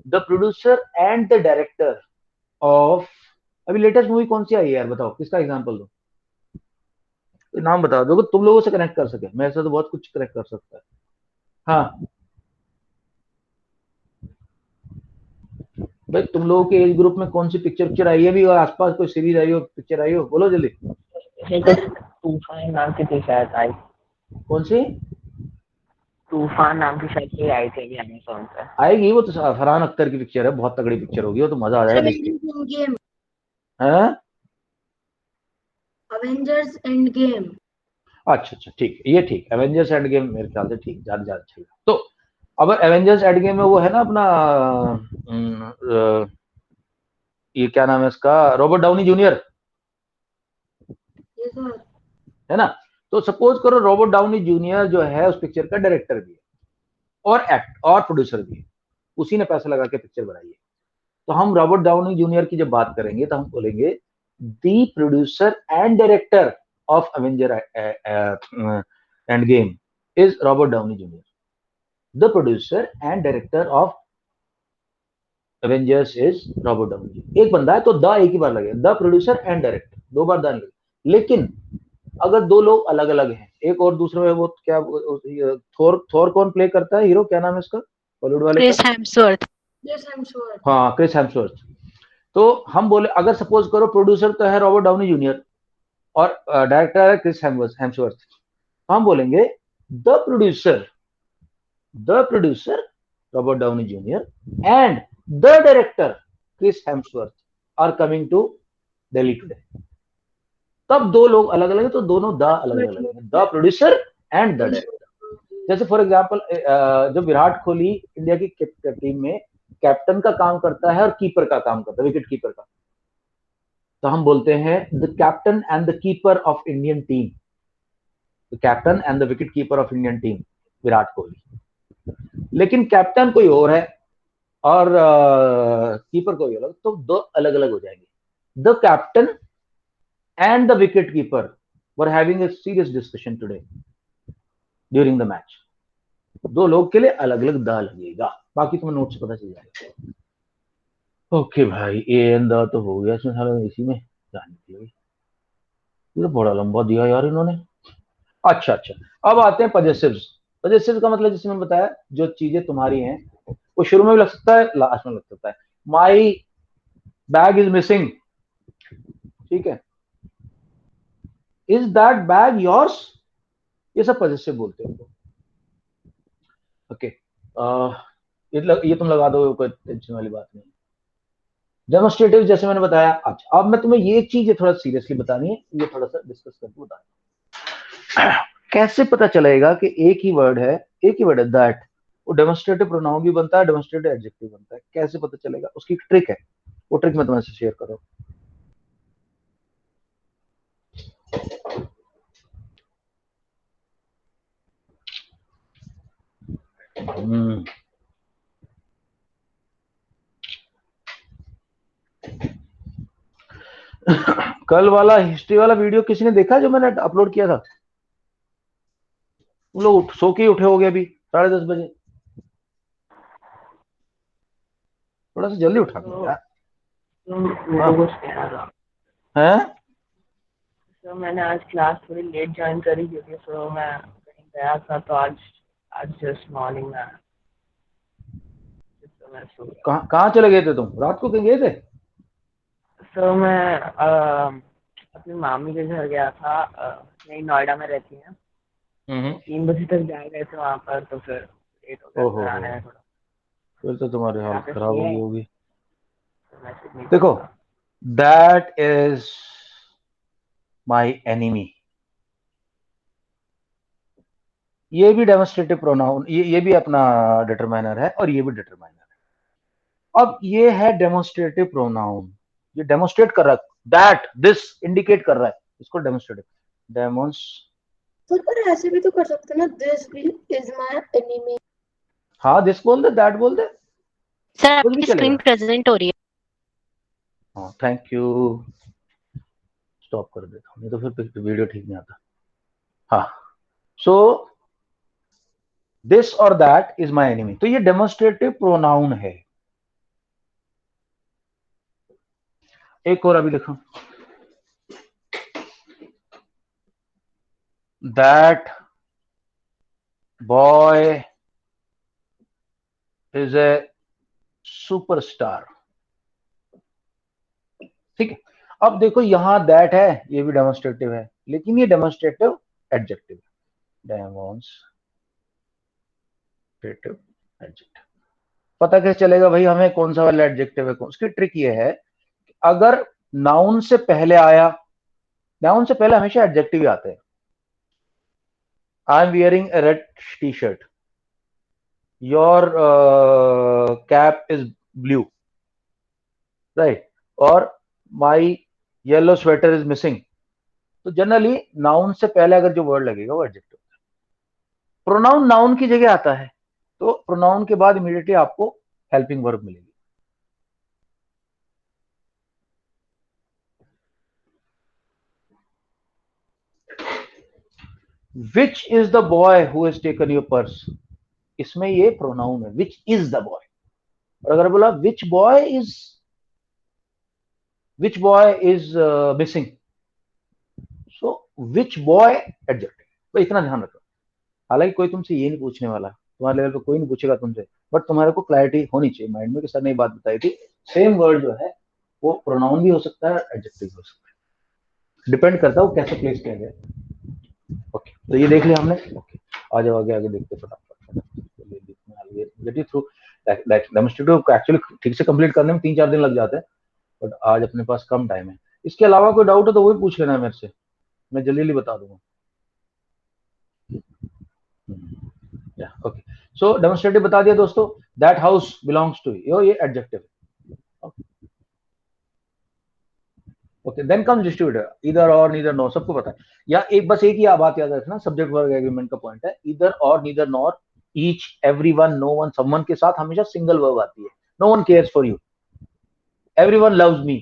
The producer and the director of, अभी लेटेस्ट मूवी कौन सी आई है यार, बताओ, किसका एग्जांपल दो। तो नाम बता दो, तुम लोगों से कनेक्ट कर सके, मेरे से तो बहुत कुछ कनेक्ट कर सकता है। हाँ भाई, तुम लोगों के एज ग्रुप में कौन सी पिक्चर आई है भी, और आसपास कोई सीरीज आई हो, पिक्चर आई हो, बोलो जल्दी। तो तूफान नाम की थी शायद आई। कौन सी तूफान नाम की शायद कोई आई थी अभी अमेज़न पे। आएगी? वो तो फरहान अख्तर की पिक्चर है, बहुत तगड़ी पिक्चर होगी वो, तो मजा आ जाएगा देख के। गेम, हैं? Avengers end game. अच्छा अच्छा, ठीक है, ये ठीक, एवेंजर्स एंड गेम मेरे ख्याल से ठीक, ज्यादा ज्यादा अच्छा लगा। तो अब एवेंजर्स एंड गेम में वो है ना अपना ये क्या नाम है इसका, Robert Downey junior, yes sir. है ना? तो सपोज करो रॉबर्ट डाउनी जूनियर जो है उस पिक्चर का डायरेक्टर भी है और प्रोड्यूसर भी है, उसी ने पैसा लगा के पिक्चर बनाई है। तो हम रॉबर्ट डाउनी जूनियर की जब बात करेंगे तो हम बोलेंगे the producer and director of Avenger end game is Robert Downey junior. The producer and director of Avengers is Robert Downey. एक बंदा है तो द एक ही बार लगेगा, द प्रोड्यूसर एंड डायरेक्टर, दो बार द नहीं लगेगा। लेकिन अगर दो लोग अलग अलग हैं, एक और दूसरे में, वो क्या थोर कौन प्ले करता है हीरो, क्या नाम है इसका बॉलीवुड वाले क्रिस का? Hemsworth. Yes I am sure. हाँ, क्रिस हेम्सवर्थ। तो हम बोले अगर सपोज करो प्रोड्यूसर तो है रॉबर्ट डाउनी जूनियर और डायरेक्टर है क्रिस हेम्सवर्थ, तो हम बोलेंगे the producer Robert Downey junior and the director Chris Hemsworth are coming to Delhi today. तब दो लोग अलग अलग है तो दोनों द अलग अलग है, the producer and the director. जैसे फॉर एग्जांपल जब विराट कोहली इंडिया की टीम में कैप्टन का काम करता है और कीपर का काम करता है, विकेट कीपर का, तो हम बोलते हैं the captain and the keeper of Indian team, the captain and the wicket keeper of Indian team Virat Kohli. लेकिन कैप्टन कोई और है और कीपर कोई अलग, तो दो अलग अलग हो जाएंगे। The captain and the wicket keeper were having a serious discussion today during the match। दो लोग के लिए अलग अलग द लगेगा, बाकी तुम्हें नोट से पता चल जाएगा। ओके भाई, ए एंड द तो हो गया इसमें, सारा इसी में जाने के लिए ये तो बड़ा लंबा दिया यार इन्होंने। अच्छा अच्छा, अब आते हैं पजेसिव्स। पजेसिव्स का मतलब जिसमें बताया जो चीजें तुम्हारी हैं, वो शुरू में भी लग सकता है, लास्ट में लग सकता है। माई बैग इज मिसिंग, ठीक है, इज दैट बैग योर्स, ये सब पजेसिव बोलते हैं। ओके, ये तुम लगा दो, कोई टेंशन वाली बात नहीं। डेमोस्ट्रेटिव जैसे मैंने बताया। अच्छा, अब मैं तुम्हें ये चीज थोड़ा सीरियसली बतानी है, ये थोड़ा सा डिस्कस करके बताना। कैसे पता चलेगा कि एक ही वर्ड है दैट, वो डेमोस्ट्रेटिव प्रोनाउन भी बनता है, डेमोस्ट्रेटिव एडजेक्टिव बनता है। कैसे पता चलेगा, उसकी ट्रिक है, वो ट्रिक मैं तुम्हारे से शेयर कर रहा हूं। कल वाला हिस्ट्री वाला वीडियो किसी ने देखा जो मैंने अपलोड किया था? तुम लोग सो के उठे हो गए अभी 10:30 बजे, थोड़ा सा जल्दी उठा करो यार। तो मेरे को कुछ कहना था। हैं? तो मैंने आज क्लास थोड़ी लेट ज्वाइन करी क्योंकि तो मैं कहीं गया था, तो आज जस्ट मॉर्निंग में तो मैं सो गया। कहाँ चले गए थे तुम? रात को कहीं गए थे? तो मैं अपनी मामी के घर गया था, यही नोएडा में रहती हैं। 3 बजे तक जा गए थे वहाँ पर, तो फिर लेट हो ओहो, गया घर आने में थोड़ा। फिर तो तुम्हारी हालत वापस खराब नहीं होगी आए, होगी। तो मैसेज नहीं देखो, करा। दैट इज माई एनिमी, ये भी डेमोस्ट्रेटिव प्रोनाउन, ये भी अपना डिटरमाइनर है और ये भी डिटरमाइनर है। अब ये है डेमोस्ट्रेटिव प्रोनाउन, ये डेमोस्ट्रेट कर रहा है, दैट दिस इंडिकेट कर रहा है, इसको डेमोस्ट्रेटिव डेमोन्स। सर पर ऐसे भी तो कर सकते हैं ना, दिस भी इज माय एनिमी। हाँ, दिस बोल दे, दैट बोल दे, सर कुछ भी आपकी चलेगा। स्क्रीन प्रेजेंट हो रही है। हाँ, थैंक यू, स्टॉप कर देता हूँ, नहीं तो फिर वीडियो ठीक नहीं आता। हाँ, सो दिस और दैट इज माई एनिमी, तो ये डेमोस्ट्रेटिव प्रोनाउन है। एक और अभी देखो, that boy is a superstar. ठीक है, अब देखो यहां दैट है, ये भी डेमोन्स्ट्रेटिव है, लेकिन ये डेमोन्स्ट्रेटिव एडजेक्टिव है। Demonstrative adjective. पता कैसे चलेगा भाई हमें कौन सा वाला एडजेक्टिव है? उसकी ट्रिक ये है कि अगर नाउन से पहले आया, नाउन से पहले हमेशा एडजेक्टिव ही आते हैं। I am wearing a red T shirt, your cap is blue, right, और my yellow sweater is missing. तो जनरली नाउन से पहले अगर जो वर्ड लगेगा वो एडजेक्टिव। प्रोनाउन नाउन की जगह आता है, तो प्रोनाउन के बाद इमीडिएटली आपको हेल्पिंग वर्ब मिलेगी। Which is the boy who has taken your purse, इसमें ये प्रोनाउन है, विच इज द बॉय। और अगर बोला which boy is missing, so which boy adjective. तो इतना ध्यान रखो। हालांकि कोई तुमसे ये नहीं पूछने वाला, तुम्हारे लेवल पे कोई नहीं पूछेगा तुमसे, बट तुम्हारे को क्लैरिटी होनी चाहिए माइंड में कि सर ने बात बताई थी, सेम वर्ड जो है वो प्रोनाउन भी हो सकता है, एडजेक्टिव भी हो सकता है, डिपेंड करता है वो कैसे प्लेस किया गया। ओके, तो ये देख लिया हमने। ओके, आ जाओ आगे देखते फटाफट। Get it through. डेमोन्स्ट्रेटिव को एक्चुअली ठीक से कंप्लीट करने में 3-4 दिन लग जाते हैं, बट आज अपने पास कम टाइम है। इसके अलावा कोई डाउट है तो वो भी पूछ लेना है मेरे से, मैं जल्दी जल्दी बता दूंगा। ओके, सो डेमोन्स्ट्रेटिव बता दिया दोस्तों। That house belongs to you, ये adjective. Okay, then comes distributor, either और नीदर नॉर, सबको पता है। या एक बस एक ही बात याद रखना, सब्जेक्ट वर्ब एग्रीमेंट का पॉइंट है, ईदर और neither nor, each, everyone, no one, someone के साथ हमेशा सिंगल वर्ब आती है। No one cares for you, everyone loves me,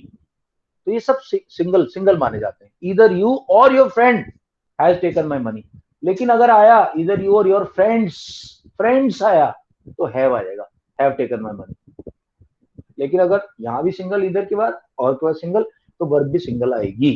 तो ये सब सिंगल सिंगल माने जाते हैं। ईदर यू और your friend has taken my money, लेकिन अगर आया ईदर यू और योर फ्रेंड्स आया तो हैव आ जाएगा, हैव टेकन माई मनी। लेकिन अगर यहां भी सिंगल ईदर के बाद और के बाद सिंगल, तो वर्ब भी सिंगल आएगी।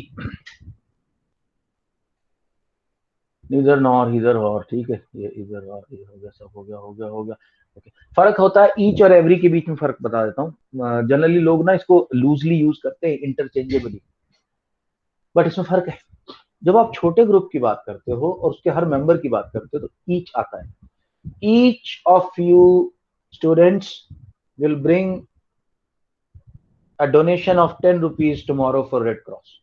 नीदर नॉर, ईदर और, ठीक है, ये ईदर और, ये हो गया, सब हो गया, हो गया, हो गया। ओके, फर्क होता है ईच और एवरी के बीच में, फर्क बता देता हूँ। जनरली लोग ना इसको लूजली यूज करते हैं, इंटरचेंजेबली, बट इसमें फर्क है। जब आप छोटे ग्रुप की बात करते हो और उसके हर मेंबर की बात करते हो तो ईच आता है। Each of you students will bring a donation of 10 rupees tomorrow for red cross.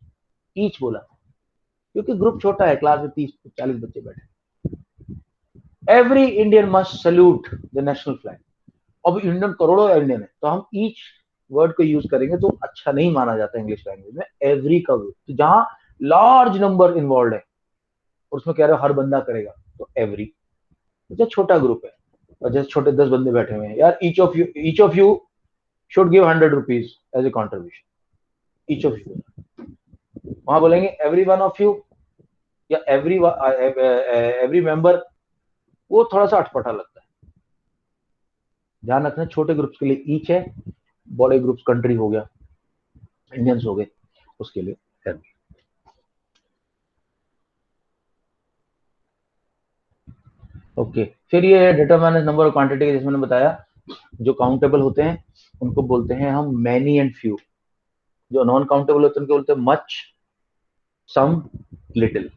Each बोला क्योंकि ग्रुप छोटा है, क्लास में 30-40 बच्चे बैठे। Every Indian must salute the national flag. अब इंडियन करोड़ों इंडियन है, तो हम ईच वर्ड को यूज करेंगे तो अच्छा नहीं माना जाता इंग्लिश लैंग्वेज में एवरी का वर्ड। तो जहां लार्ज नंबर इन्वॉल्व है और उसमें कह रहे हो हर बंदा करेगा, तो एवरी। जैसे छोटा ग्रुप है और जैसे छोटे 10 बंदे बैठे हुए हैं, यार each of you should give 100 rupees as a contribution, each of you. वहां बोलेंगे एवरी वन ऑफ यू या एवरी मेंबर, वो थोड़ा सा अटपटा लगता है। ध्यान रखना, छोटे ग्रुप्स के लिए ईच है, बड़े ग्रुप्स कंट्री हो गया, इंडियंस हो गए, उसके लिए एवरी। ओके, फिर ये डिटरमाइनर नंबर और क्वांटिटी के, जैसे मैंने बताया, जो काउंटेबल होते हैं उनको बोलते हैं हम मैनी एंड फ्यू। जो नॉन काउंटेबल होते हैं उनको बोलते हैं मच, सम, लिटिल।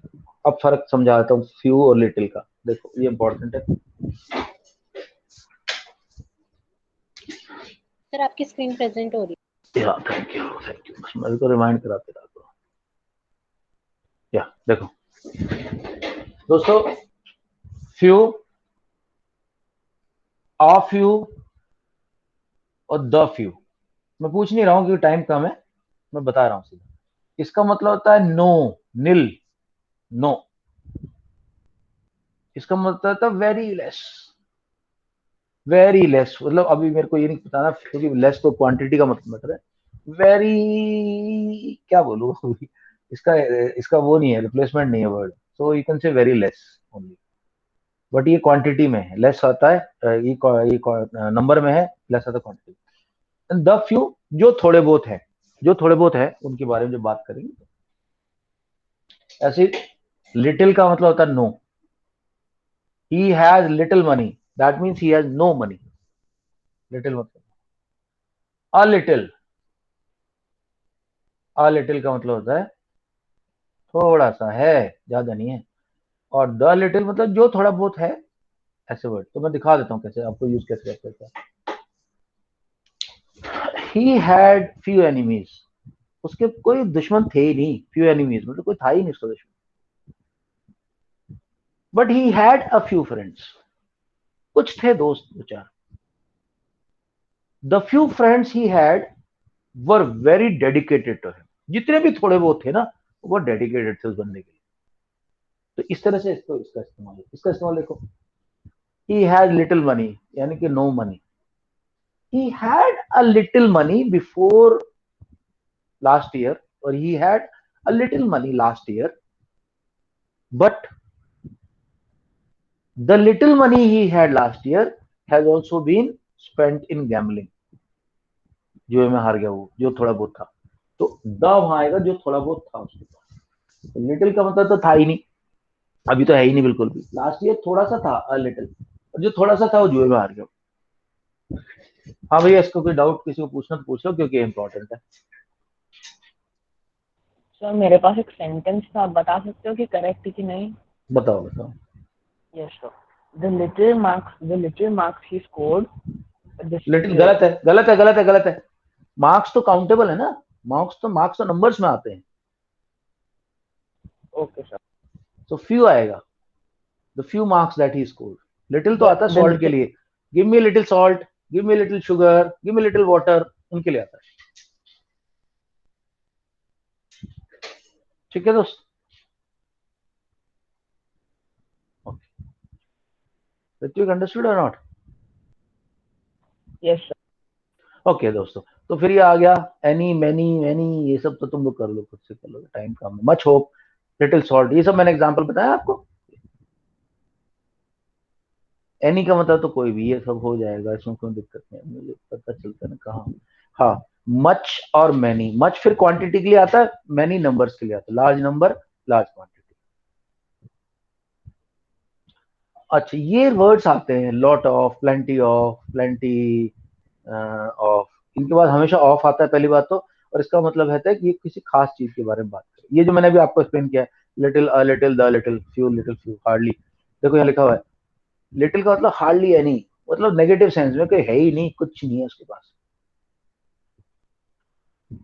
अब फर्क समझाता हूँ फ्यू और लिटिल का, देखो ये इंपॉर्टेंट है। सर आपकी स्क्रीन प्रेजेंट हो रही है। या थैंक यू, मैं तो रिमाइंड कराते रहता हूँ। या देखो दोस्तों, फ्यू, आ फ्यू और द फ्यू। मैं पूछ नहीं रहा हूँ क्योंकि टाइम कम है, मैं बता रहा हूँ सीधा। इसका मतलब होता है नो, नील, नो। इसका मतलब होता है वेरी लेस, वेरी लेस। मतलब अभी मेरे को ये नहीं बताना क्योंकि लेस तो क्वांटिटी का मतलब है। वेरी क्या बोलूं इसका इसका वो नहीं है, रिप्लेसमेंट नहीं है word, so you can say very less only. But ये क्वांटिटी में है, लेस आता है, ये नंबर में है, लेस आता है क्वांटिटी। द फ्यू, जो थोड़े बहुत है, जो थोड़े बहुत है उनके बारे में जो बात करेंगे। ऐसे लिटिल का मतलब होता है no. He has little money, that means he has no money. Little मतलब अ लिटिल. अ लिटिल का मतलब होता है थोड़ा सा है, ज्यादा नहीं है. और द लिटिल मतलब जो थोड़ा बहुत है, ऐसे वर्ड. तो मैं दिखा देता हूँ कैसे आपको यूज कैसे करते हैं. He had few enemies. उसके कोई दुश्मन थे ही नहीं. फ्यू एनिमीज मतलब कोई था ही नहीं उसका दुश्मन. But he had a few friends. कुछ थे दोस्त दो चार. The few friends he had were very dedicated to him. जितने भी थोड़े बहुत थे ना, वो डेडिकेटेड थे उस बंदे के लिए. तो इस तरह से इसका इस्तेमाल देखो. ही हैड लिटिल मनी यानी कि no money. He had a little money before last year और he had a little money last year. But the little money he had last year has also been spent in gambling. जुए में हार गया वो, जो थोड़ा बहुत था. तो द वहां आएगा जो थोड़ा बहुत था उसके पास. लिटिल का मतलब तो था ही नहीं, अभी तो है ही नहीं बिल्कुल भी. लास्ट ईयर थोड़ा सा था अ लिटिल, और जो थोड़ा सा था वो जुए में हार गया. हाँ भैया, इसको कोई डाउट किसी को पूछना तो पूछ लो क्योंकि इंपॉर्टेंट है. सर मेरे पास एक सेंटेंस था, आप बता सकते हो कि करेक्ट है कि नहीं? बताओ बताओ. Yes sir. the little marks he scored. Little गलत है, गलत है, गलत है, गलत है. मार्क्स तो काउंटेबल है ना. मार्क्स तो नंबर्स में आते हैं. Okay sir. तो फ्यू आएगा. The few marks that he scored. Little तो आता है The सॉल्ट के little- लिए. Give me little salt, give me little sugar, give me little water, उनके लिए आता है. ठीक है दोस्त. ऋत्विक, अंडरस्टूड और नॉट? Yes sir. ओके दोस्तों, तो फिर ये आ गया एनी मैनी मैनी, ये सब तो तुम लोग कर लो, खुद से कर लो, टाइम कम है. मच होप, लिटिल सॉल्ट, ये सब मैंने एग्जांपल बताया आपको. एनी का मतलब तो कोई भी, ये सब हो जाएगा, इसमें कोई दिक्कत नहीं. मुझे पता चलता है ना कहाँ. हाँ, मच और मैनी. मच फिर क्वांटिटी के लिए आता है, मैनी नंबर्स के लिए आता है. Large number, large quantity. अच्छा, ये वर्ड्स आते हैं lot of, plenty of, plenty of. इनके बाद हमेशा ऑफ आता है पहली बात तो. और इसका मतलब है कि ये किसी खास चीज के बारे में बात करें. ये जो मैंने अभी आपको एक्सप्लेन किया है, little, a little, the little, few, hardly. देखो यहाँ लिखा हुआ है, लिटिल का मतलब हार्डली एनी, मतलब नेगेटिव सेंस में कि है ही नहीं, कुछ नहीं है उसके पास.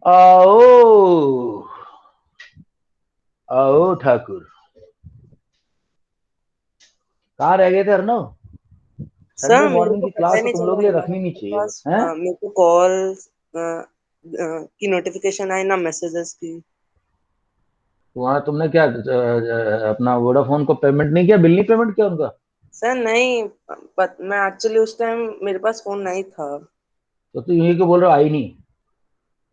आओ आओ ठाकुर, कहाँ रह गए थे अर्नव? संडे सर मेरे मॉर्निंग को की पता क्लास ही तो नहीं तुम चला लोग के लिए ना रखनी नहीं मेरे चाहिए पास बस, हैं? मेरे को कॉल की नोटिफिकेशन आई ना मैसेजेस की. वहां तुमने क्या अपना वोडाफोन को पेमेंट नहीं किया, बिल नहीं पेमेंट किया उनका? सर नहीं, मैं एक्चुअली उस टाइम मेरे पास फोन नहीं था. तो तुम यही को बोल रहे हो आई नहीं.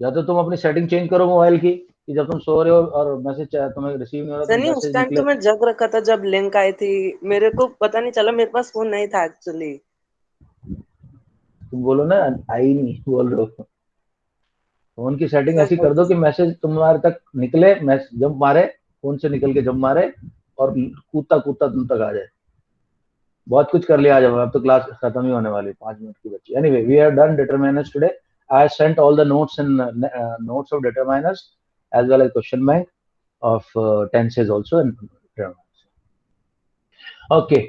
या तो तुम अपनी सेटिंग चेंज करो मोबाइल की, कि जब तुम सो रहे हो और मैसेज तुम्हें रिसीव नहीं हो रहा सर तो नहीं, उस मैसेज टाइम तो निकले. मैं जग रखा था जब लिंक आई थी. मेरे को पता नहीं चला, मेरे पास फोन नहीं था एक्चुअली. तुम बोलो ना आई नहीं बोल रहे हो. फोन की सेटिंग सर ऐसी कर दो कि मैसेज तुम्हारे तक निकले, जंप मारे, फोन से निकल के जंप मारे और कूदता कूदता तुम तक आ जाए. बहुत कुछ कर लिया आज. अब तो क्लास खत्म ही होने वाली, 5 मिनट की बची. Anyway, we have done determiners today. I sent all the notes in notes of determiners as well as question bank of tenses also and determiners. Okay,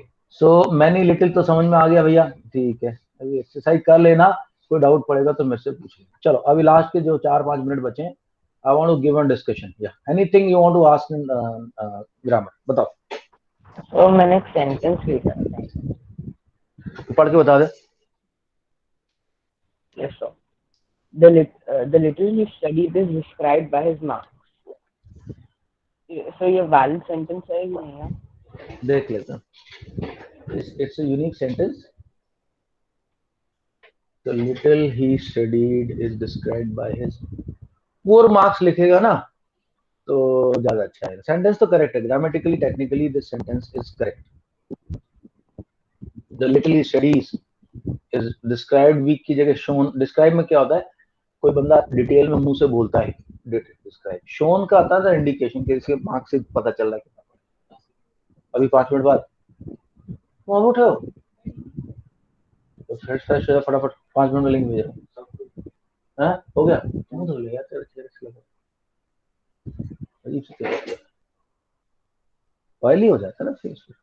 so many little तो समझ में आ गया भैया. ठीक है, अभी एक्सरसाइज कर लेना, कोई डाउट पड़ेगा तो मेरे से पूछ लेना. चलो अभी लास्ट के जो 4-5 मिनट बचे हैं, I want to give a discussion. या anything you want to ask in grammar, बताओ. तो मैंने एक सेंटेंस लिखा है. पढ़ के बता दे. Yes sir. the little he studied is described by his marks. So ये वैलिड सेंटेंस है कि नहीं है? देख लेते हैं. It's a unique sentence. The little he studied is described by his. Poor marks लिखेगा ना तो ज्यादा अच्छा है. सेंटेंस तो करेक्ट है, grammatically technically this sentence is correct. The little he studies is described week की जगह shown. डिस्क्राइब में क्या होता है, कोई बंदा डिटेल में मुंह से बोलता है. डिस्क्राइब. शोन का आता है इंडिकेशन के, इसके मार्क्स से पता चल रहा है. अभी 5 मिनट बाद तुम उठे हो तो फ्रेश हो जाओ फटाफट, 5 मिनट में लिंक भेज रहा हूँ। हाँ हो गया, तुम धो ले यार, तेरे चेहरे से लगा अजीब से चेहरा ऑयली हो जाता है ना फेस पे।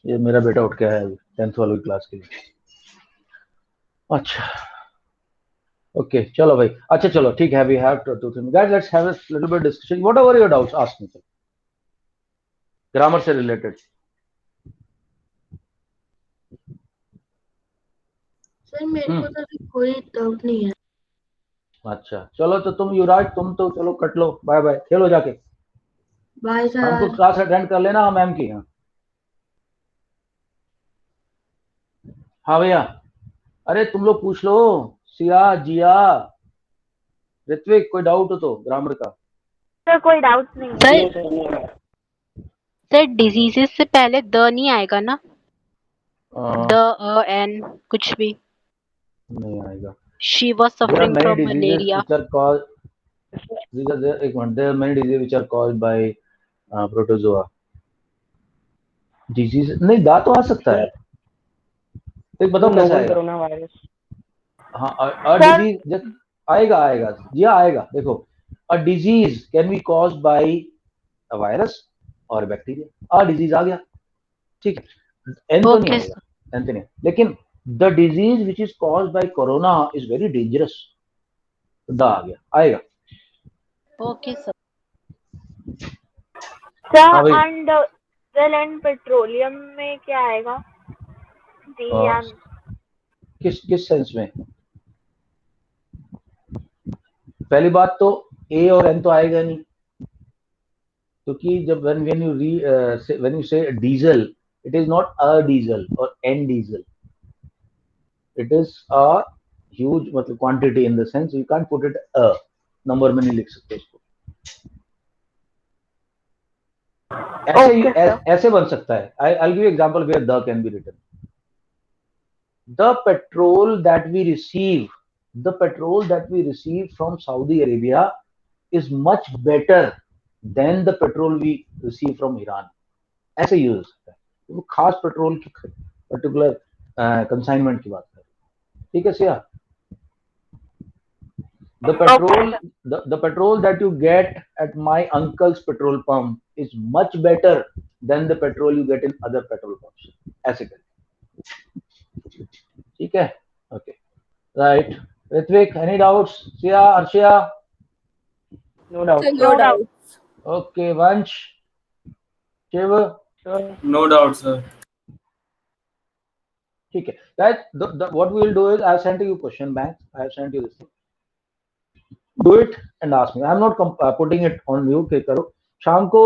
ये मेरा बेटा उठ के आया है 10th वाली क्लास के लिए। अच्छा ओके चलो भाई, अच्छा चलो ठीक है, we have to thing guys, let's have a little bit discussion, whatever your doubts ask me, grammar से रिलेटेड। सर मेरे को तो अभी कोई डाउट नहीं है। अच्छा चलो, तो तुम युवराज तुम तो चलो कट लो, बाय बाय, खेलो जाके, बाय शाम को सर। क्लास अटेंड कर लेना हाँ मैम की। हाँ भैया, अरे तुम लोग पूछ लो, सिया जिया ऋत्विक, कोई डाउट हो तो ग्रामर का। सर कोई डाउट नहीं है। सर डिजीजेस से पहले द नहीं आएगा ना? द एन कुछ भी। नहीं आएगा। She was There are suffering many from diseases malaria. which are caused. एक minute, there are many diseases which are caused by protozoa. Disease नहीं, दांत तो आ सकता है, एक बताओ कैसे आएगा। Corona virus. हाँ, a disease आएगा आएगा जी हाँ आएगा, देखो a disease can be caused by a virus और बैक्टीरिया, a disease आ गया, ठीक है, एन तो नहीं ओके आएगा, एन तो नहीं, लेकिन the disease which is caused by corona is very dangerous, the आ गया, आएगा। Okay sir. हाँ भाई, एंड वेल एंड पेट्रोलियम में क्या आएगा? किस सेंस में? पहली बात तो ए और एन तो आएगा नहीं, क्योंकि जब when you say diesel, it is not a diesel or n diesel, it is a huge मतलब quantity, in the sense you can't put it a number में नहीं लिख सकते उसको, ऐसे बन सकता है। I'll give you example where the can be written. The petrol that we receive from Saudi Arabia is much better than the petrol we receive from Iran. ऐसे यूज हो सकता है, वो खास पेट्रोल की पर्टिकुलर कंसाइनमेंट की बात कर रहे हैं, ठीक है Siya. The petrol that you get at my uncle's petrol pump is much better than the petrol you get in other petrol pumps. ऐसे करें, ठीक है, okay right. Ritvik, any doubts? Siya, Arshia? No doubt. No doubt. Okay, Vansh, Shiv? No doubt, sir. ठीक है guys, what we will do is I have sent you question banks, I have sent you this thing, do it and ask me, I am not putting it on you कि करो। शाम को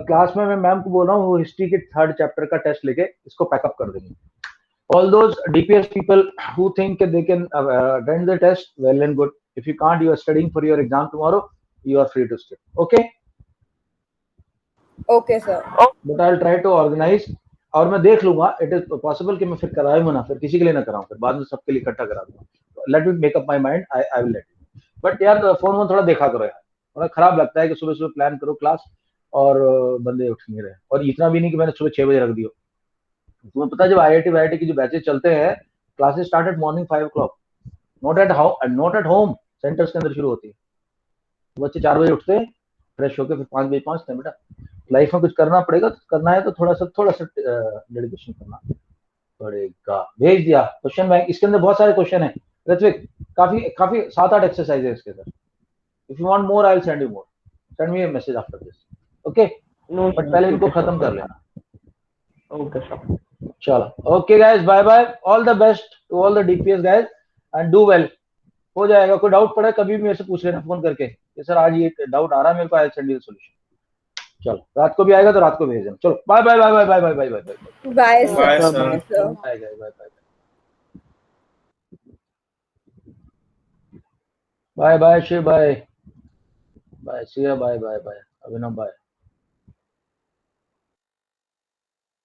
class में मैं ma'am को बोल रहा हूँ वो हिस्ट्री के 3rd चैप्टर का टेस्ट लेके इसको पैकअप कर देंगे। All those DPS people who think they can attend the test, well and good. If you can't, you are studying for your exam tomorrow, you are free to skip. Okay? Okay, sir. But I'll try to organize, और मैं देख लूंगा, it is possible कि मैं फिर कराऊं ना, फिर किसी के लिए ना कराऊं, फिर बाद में सबके लिए इकट्ठा करा दूंगा। Let me make up my mind, I will let you. But यार फोन में थोड़ा देखा करो यार, थोड़ा खराब लगता है कि सुबह सुबह प्लान करो क्लास और बंदे उठ नहीं रहे, और इतना भी नहीं कि मैंने सुबह 6 बजे रख दियो। तुम्हें पता है जब IIT की जो बैचेस चलते हैं, classes start at morning 5 o'clock, not at home, centres के अंदर शुरू होती है। बच्चे 4 बजे उठते हैं, फ्रेश होकर फिर 5 बजे पहुंचते हैं। बेटा लाइफ में कुछ करना पड़ेगा, तो करना है तो थोड़ा सा डेडिकेशन करना पड़ेगा। भेज दिया क्वेश्चन बैंक, इसके अंदर बहुत सारे क्वेश्चन है ऋत्विक, काफी 7-8 एक्सरसाइज है इसके अंदर। If you want more I will send you more, send me a message after this, okay? But पहले इनको खत्म कर लेना। Okay sir. चलो okay guys, bye bye, all the best to all the DPS guys and do well. हो जाएगा, कोई doubt पड़े कभी भी मेरे से पूछ लेना फोन करके कि सर आज ये डाउट आ रहा है मेरे को, आई will send you the solution. चलो रात को भी आएगा तो रात को भेज देना। चलो bye bye bye bye bye bye bye bye bye Bye, sir. Bye, sir. Bye, sir. Bye bye bye bye Shiv, bye bye Siya, bye bye bye Abhinav, bye.